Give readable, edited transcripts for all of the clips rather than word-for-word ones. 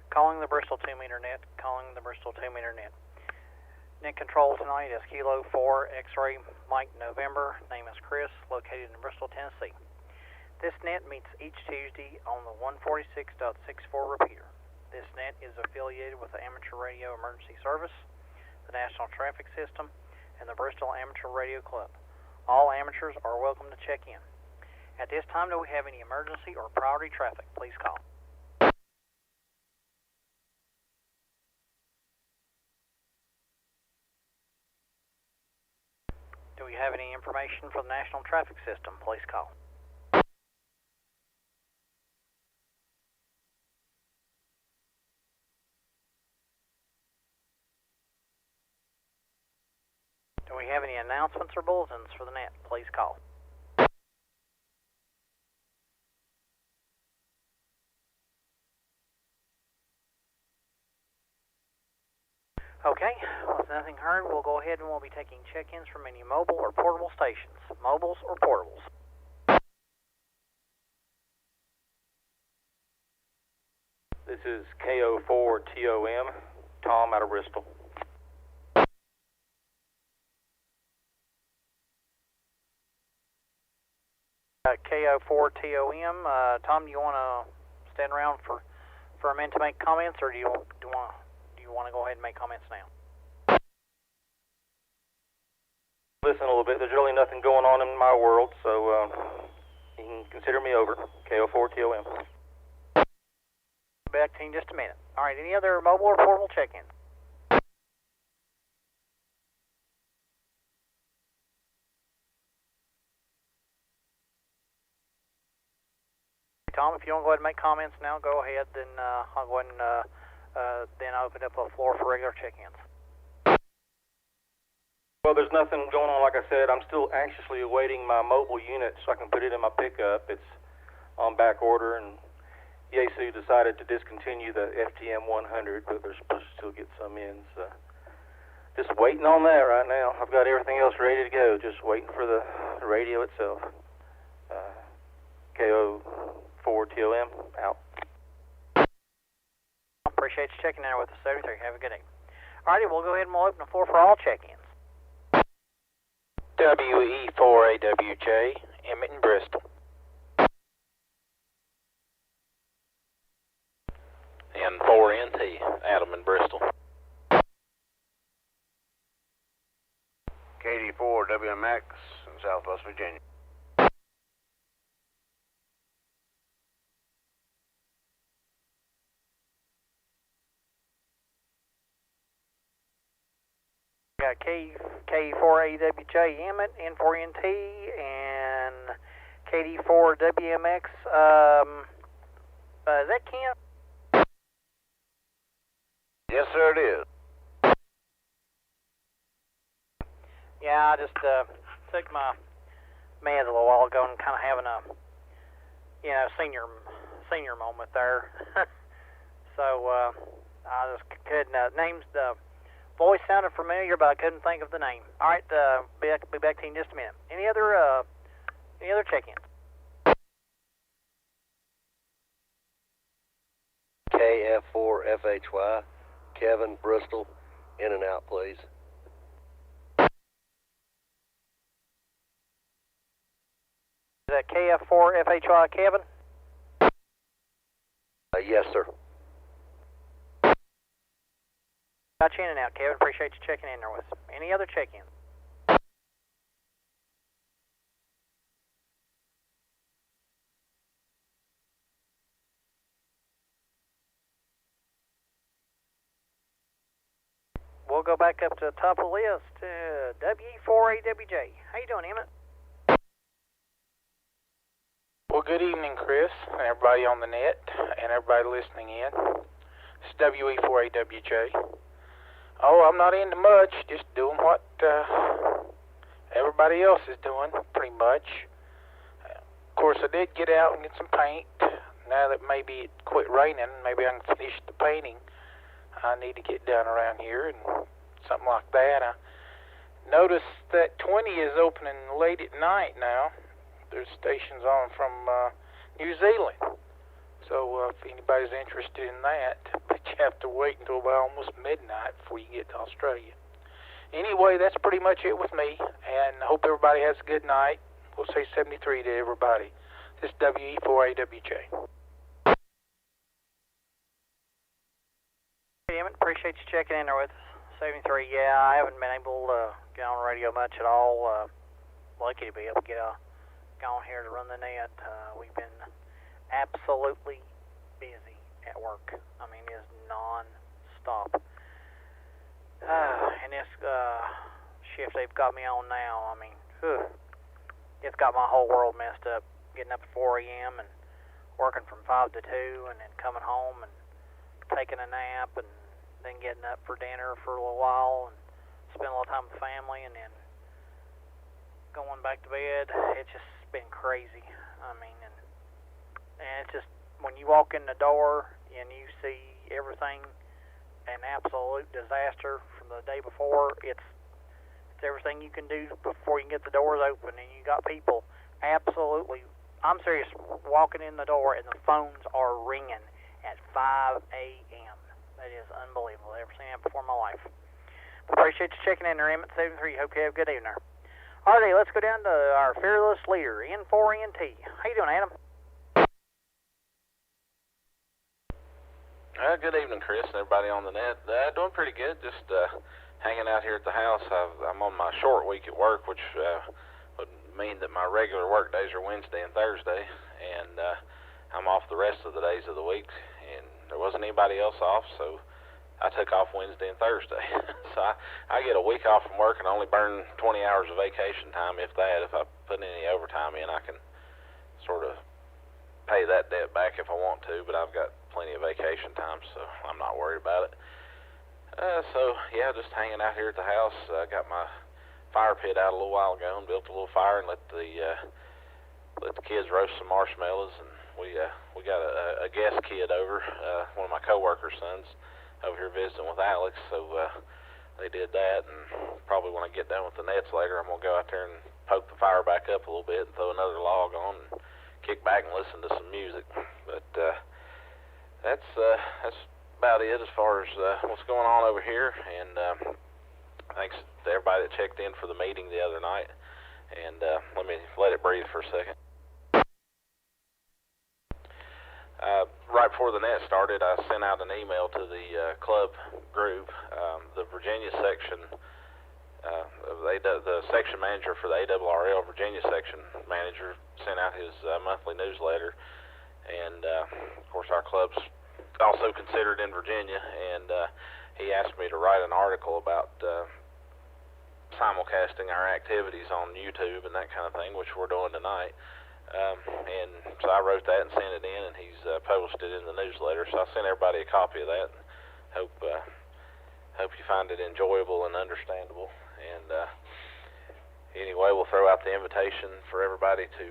Calling the Bristol 2-meter net, calling the Bristol 2-meter net. Net control tonight is Kilo 4 X-ray Mike November. Name is Chris, located in Bristol, Tennessee. This net meets each Tuesday on the 146.64 repeater. This net is affiliated with the Amateur Radio Emergency Service, the National Traffic System, and the Bristol Amateur Radio Club. All amateurs are welcome to check in. At this time, do we have any emergency or priority traffic? Please call. Do we have any information for the National Traffic System? Please call. Do we have any announcements or bulletins for the net? Please call. Okay, with nothing heard, we'll go ahead and we'll be taking check-ins from any mobile or portable stations. Mobiles or portables? This is KO4TOM, Tom out of Bristol. KO4TOM, Tom, do you want to stand around for a minute to make comments, or do you want to go ahead and make comments now? Listen a little bit. There's really nothing going on in my world, so you can consider me over. KO4TOM. Back to you in just a minute. All right, any other mobile or portable check-ins? Tom, if you want to go ahead and make comments now, go ahead. Then I'll go ahead and then open up a floor for regular check-ins. Well, there's nothing going on. Like I said, I'm still anxiously awaiting my mobile unit so I can put it in my pickup. It's on back order, and Yaesu decided to discontinue the FTM 100, but they're supposed to still get some in. So just waiting on that right now. I've got everything else ready to go, just waiting for the radio itself. KO4TOM, out. Appreciate you checking in with us, 73. Have a good day. All righty, we'll go ahead and we'll open the floor for all check-ins. WE4AWJ, Emmett in Bristol. And 4NT, Adam in Bristol. KD4WMX in Southwest Virginia. Got K4AWJ Emmett, N4NT, and KD4WMX. Is that Kent? Yes, sir, it is. Yeah, I just took my meds a little while ago and kind of having a, senior moment there. So I just couldn't. Names the voice sounded familiar, but I couldn't think of the name. All right, be back to you in just a minute. Any other check-ins? KF4FHY, Kevin, Bristol, in and out, please. Is that KF4FHY, Kevin? Yes, sir. Got you in and out, Kevin. Appreciate you checking in there with us. Any other check-ins? We'll go back up to the top of the list. WE4AWJ. How you doing, Emmett? Well, good evening, Chris, and everybody on the net, and everybody listening in. It's WE4AWJ. Oh, I'm not into much, just doing what everybody else is doing, pretty much. Of course, I did get out and get some paint. Now that maybe it quit raining, maybe I can finish the painting I need to get done around here and something like that. I noticed that 20 is opening late at night now. There's stations on from New Zealand. So if anybody's interested in that, but you have to wait until about almost midnight before you get to Australia. Anyway, that's pretty much it with me, and I hope everybody has a good night. We'll say 73 to everybody. This is WE4AWJ. Hey, Emmett, appreciate you checking in there with us. 73, yeah, I haven't been able to get on the radio much at all. Lucky to be able to get on here to run the net. We've been absolutely busy at work. I mean, it's non-stop. And this shift they've got me on now, I mean, it's got my whole world messed up. Getting up at 4 a.m. and working from 5 to 2, and then coming home and taking a nap, and then getting up for dinner for a little while, and spending a little time with the family, and then going back to bed. It's just been crazy. I mean, and it's just, when you walk in the door and you see everything, an absolute disaster from the day before. It's everything you can do before you can get the doors open, and you got people absolutely, I'm serious, walking in the door and the phones are ringing at 5 a.m. That is unbelievable. I've never seen that before in my life. Appreciate you checking in there, Emmett 73. Hope you have a good evening. Alrighty, let's go down to our fearless leader, N4NT. How you doing, Adam? Good evening, Chris, and everybody on the net. Doing pretty good. Just hanging out here at the house. I'm on my short week at work, which would mean that my regular work days are Wednesday and Thursday, and I'm off the rest of the days of the week. And there wasn't anybody else off, so I took off Wednesday and Thursday. So I get a week off from work and only burn 20 hours of vacation time, if that. If I put any overtime in, I can sort of pay that debt back if I want to, but I've got plenty of vacation time, so I'm not worried about it. So yeah, just hanging out here at the house. I got my fire pit out a little while ago and built a little fire and let the kids roast some marshmallows, and we got a guest kid over, one of my coworkers' sons, over here visiting with Alex, so they did that. And probably when I get done with the nets later, I'm gonna go out there and poke the fire back up a little bit and throw another log on and kick back and listen to some music. But that's about it as far as what's going on over here. And thanks to everybody that checked in for the meeting the other night. And let me let it breathe for a second. Right before the net started, I sent out an email to the club group. The Virginia section, the section manager for the ARRL Virginia section manager sent out his monthly newsletter, and of course our club's also considered in Virginia, and he asked me to write an article about simulcasting our activities on YouTube and that kind of thing, which we're doing tonight. And so I wrote that and sent it in, and he's published it in the newsletter. So I sent everybody a copy of that. Hope you find it enjoyable and understandable. And anyway, we'll throw out the invitation for everybody to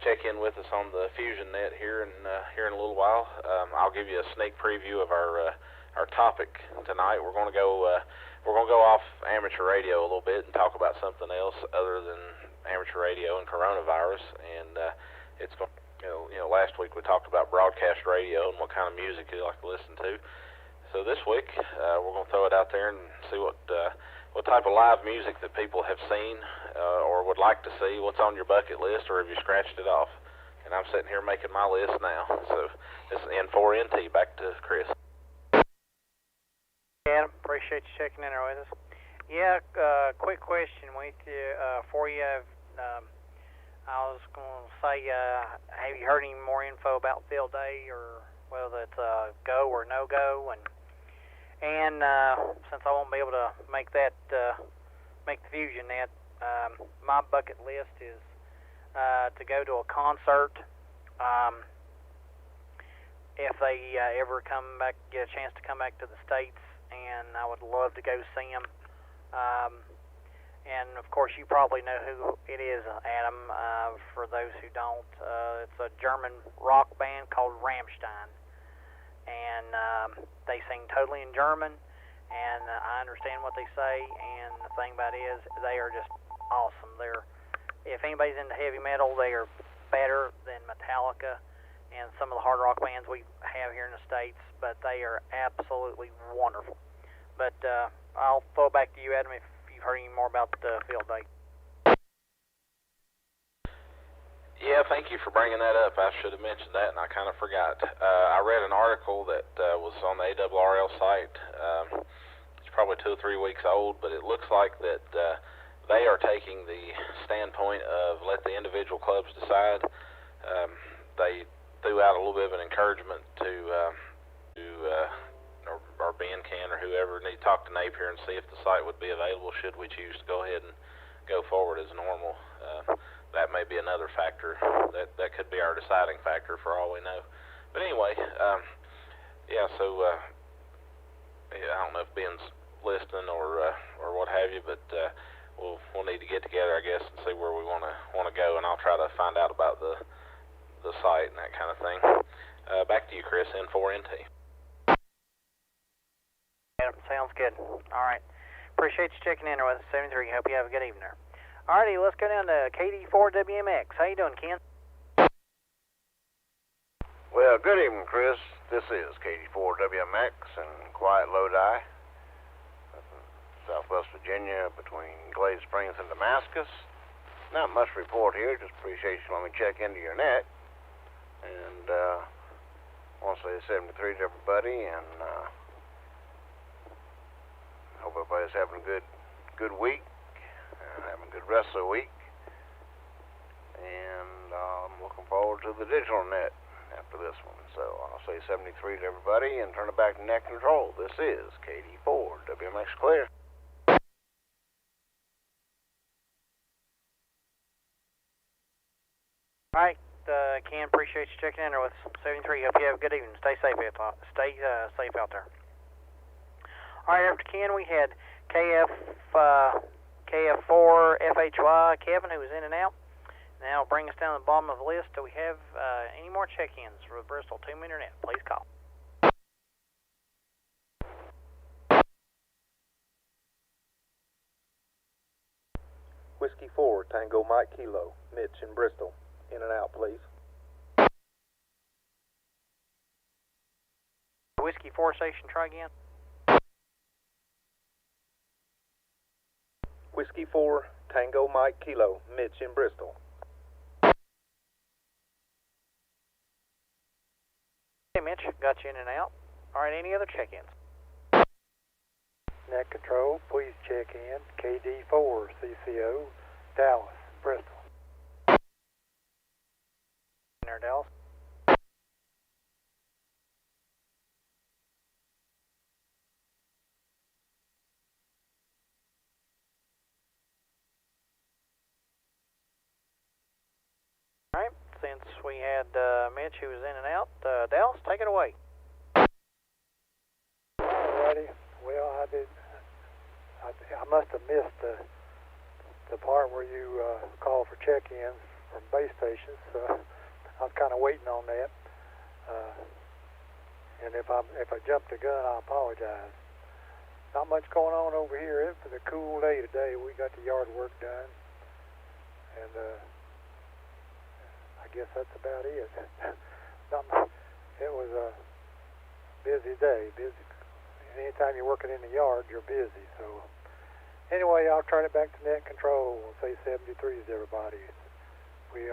check in with us on the Fusion Net here in a little while. I'll give you a sneak preview of our topic tonight. We're going to go off amateur radio a little bit and talk about something else other than amateur radio and coronavirus. And it's going, last week we talked about broadcast radio and what kind of music you like to listen to. So this week we're going to throw it out there and see what type of live music that people have seen or would like to see. What's on your bucket list, or have you scratched it off? And I'm sitting here making my list now. So this is N4NT. Back to Chris. Adam, appreciate you checking in there with us. Yeah, quick question with you, for you. I was going to say, have you heard any more info about field day, or whether it's go or no go? And since I won't be able to make the Fusion Net, my bucket list is to go to a concert. If they ever get a chance to come back to the States, and I would love to go see them. And of course, you probably know who it is, Adam. For those who don't, it's a German rock band called Rammstein, and they sing totally in German, and I understand what they say. And the thing about it is, they are just awesome. If anybody's into heavy metal, they are better than Metallica, and some of the hard rock bands we have here in the States, but they are absolutely wonderful. But I'll throw it back to you, Adam, if you've heard any more about the field day. Yeah, thank you for bringing that up. I should have mentioned that, and I kind of forgot. I read an article that was on the ARRL site. It's probably 2 or 3 weeks old, but it looks like that they are taking the standpoint of let the individual clubs decide. They threw out a little bit of an encouragement to or Ben can or whoever need to talk to Napier and see if the site would be available should we choose to go ahead and go forward as normal. That may be another factor. That could be our deciding factor for all we know. But anyway, yeah. So yeah, I don't know if Ben's listening or what have you, but we'll need to get together, I guess, and see where we want to go. And I'll try to find out about the site and that kind of thing. Back to you, Chris. N4NT. Adam, sounds good. All right. Appreciate you checking in with us, 73. Hope you have a good evening there. Alrighty, let's go down to KD4WMX. How you doing, Ken? Well, good evening, Chris. This is KD4WMX in quiet Lodi, Southwest Virginia, between Glade Springs and Damascus. Not much to report here. Just appreciate you letting me check into your net. And I want to say 73 to everybody, and hope everybody's having a good week. Having a good rest of the week, and I'm looking forward to the digital net after this one. So I'll say 73 to everybody and turn it back to net control. This is KD4 WMX Clear. All right, Ken, appreciate you checking in with 73. Hope you have a good evening. Stay safe out there. All right, after Ken, we had KF4 FHY Kevin, who was in and out. Now bring us down to the bottom of the list. Do we have any more check-ins for the Bristol 2-meter net? Please call. Whiskey 4, Tango Mike Kilo, Mitch in Bristol. In and out, please. Whiskey 4 station, try again. Whiskey 4, Tango Mike Kilo, Mitch in Bristol. Hey, Mitch, got you in and out. All right, any other check-ins? Net control, please check in. KD4, CCO, Dallas, Bristol. There, Dallas. All right, since we had Mitch who was in and out, Dallas, take it away. Alrighty, well, I must have missed the part where you called for check-ins from base stations, so I was kind of waiting on that. And if I jumped the gun, I apologize. Not much going on over here. It was a cool day today. We got the yard work done, and I guess that's about it. It was a busy day. Busy. Anytime you're working in the yard, you're busy. So anyway, I'll turn it back to net control. We'll say 73s to everybody. We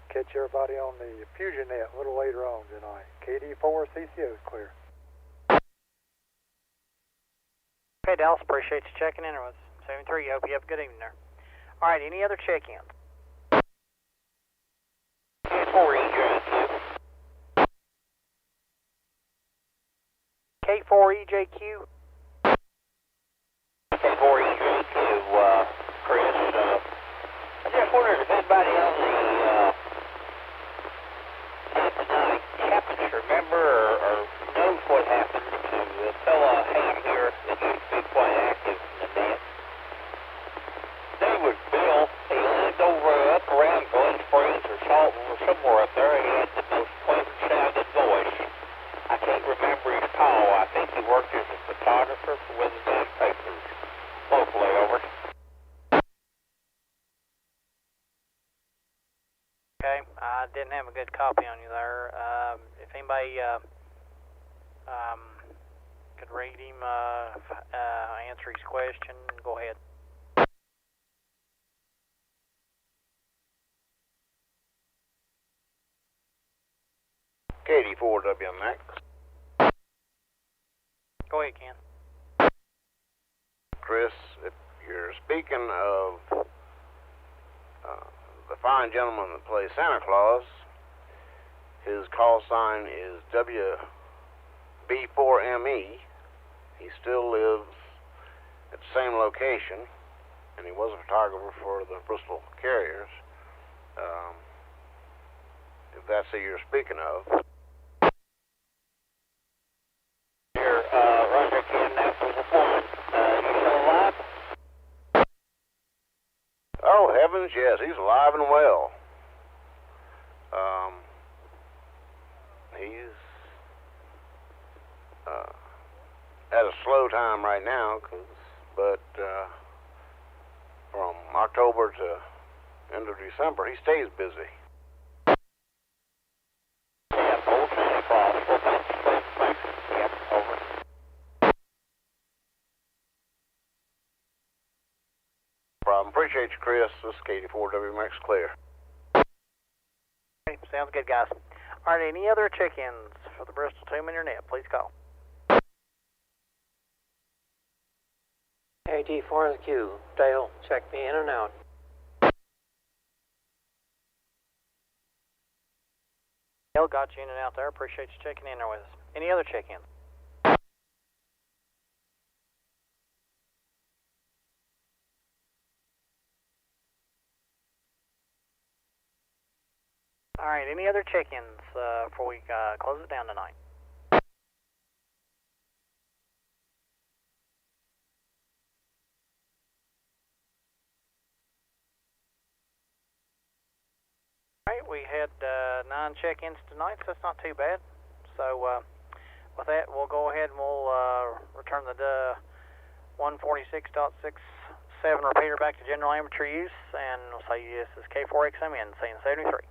catch everybody on the Fusion net a little later on tonight. KD4 CCO is clear. Okay, Dallas, appreciate you checking in with 73. Hope you have a good evening there. All right, any other check-ins? K4EJQ. K4EJQ, Chris. I just wondered if anybody on the Tampa happens to remember or knows what happened to the fella Ham here that used to be quite active in the net. His name was Bill. He lived over up around Glen Springs or Salton or somewhere up there. He had the most pleasant sounding voice. I can't remember his call. I think he worked as a photographer for one of the newspapers locally, over. Okay, I didn't have a good good copy on you there. If anybody could read him, answer his question, go ahead. KD4WMX. Go ahead, Ken. Chris, if you're speaking of the fine gentleman that plays Santa Claus, his call sign is WB4ME. He still lives at the same location, and he was a photographer for the Bristol Carriers. If that's who you're speaking of. Here, Roger, Ken, that was a woman. You still alive? Oh, heavens, yes, he's alive and well. He's at a slow time right now, but from October to end of December, he stays busy. Yeah, old Santa Claus. Well, thanks. Yep, over. Problem. Appreciate you, Chris. This is KD4WMX clear. Okay, sounds good, guys. All right, any other check-ins for the Bristol 2 Internet, please call. AT4SQ, Dale, check me in and out. Dale got you in and out there. Appreciate you checking in there with us. Any other check-ins? All right, any other check-ins before we close it down tonight? All right, we had 9 check-ins tonight, so that's not too bad. So with that, we'll go ahead and we'll return the 146.67 repeater back to general amateur use, and we'll say this is K4XMN, saying 73.